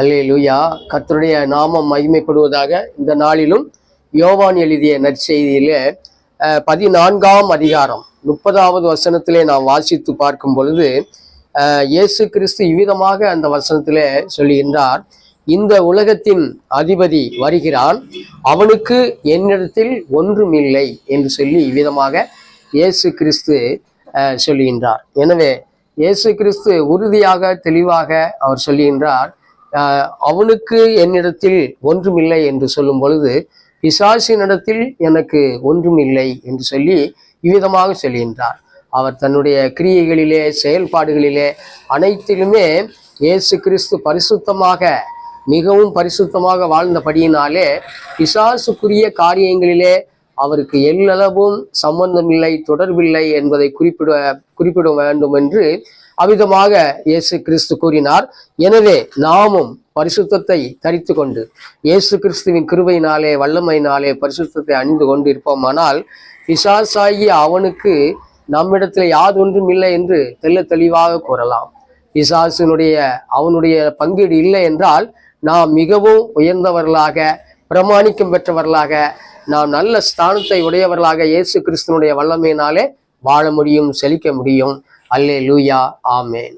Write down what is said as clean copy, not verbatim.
அல்லேலூயா. கர்த்தருடைய நாமம் மகிமைப்படுவதாக. இந்த நாளிலும் யோவான் எழுதிய நற்செய்தியிலே 14ஆம் அதிகாரம் 30வது வசனத்திலே நாம் வாசித்து பார்க்கும் பொழுது இயேசு கிறிஸ்து இவ்விதமாக அந்த வசனத்திலே சொல்லுகின்றார், இந்த உலகத்தின் அதிபதி வருகிறான், அவனுக்கு என்னிடத்தில் ஒன்றுமில்லை என்று சொல்லி இவ்விதமாக இயேசு கிறிஸ்து சொல்லுகின்றார். எனவே இயேசு கிறிஸ்து உறுதியாக தெளிவாக அவர் சொல்லுகின்றார், அவனுக்கு என்னிடத்தில் ஒன்றுமில்லை என்று சொல்லும் பொழுது பிசாசினிடத்தில் எனக்கு ஒன்றுமில்லை என்று சொல்லி இவ்விதமாக சொல்கின்றார். அவர் தன்னுடைய கிரியைகளிலே செயல்பாடுகளிலே அனைத்திலுமே இயேசு கிறிஸ்து பரிசுத்தமாக மிகவும் பரிசுத்தமாக வாழ்ந்தபடியினாலே பிசாசுக்குரிய காரியங்களிலே அவருக்கு எல்லளவும் சம்பந்தமில்லை, தொடர்பில்லை என்பதை குறிப்பிட வேண்டும் என்று அவ்விதமாக இயேசு கிறிஸ்து கூறினார். எனவே நாமும் பரிசுத்தத்தை தரித்து கொண்டு இயேசு கிறிஸ்துவின் கிருபையினாலே வல்லமையினாலே பரிசுத்தத்தை அணிந்து கொண்டு இருப்போமானால் பிசாசாகிய அவனுக்கு நம்மிடத்தில் யாதொன்றும் இல்லை என்று தெளிவாக கூறலாம். அவனுடைய பங்கீடு இல்லை என்றால் நாம் மிகவும் உயர்ந்தவர்களாக, பிரமாணிக்கம் பெற்றவர்களாக, நாம் நல்ல ஸ்தானத்தை உடையவர்களாக இயேசு கிறிஸ்துவனுடைய வல்லமையினாலே வாழ முடியும், செழிக்க முடியும். அல்லேலூயா, ஆமேன்.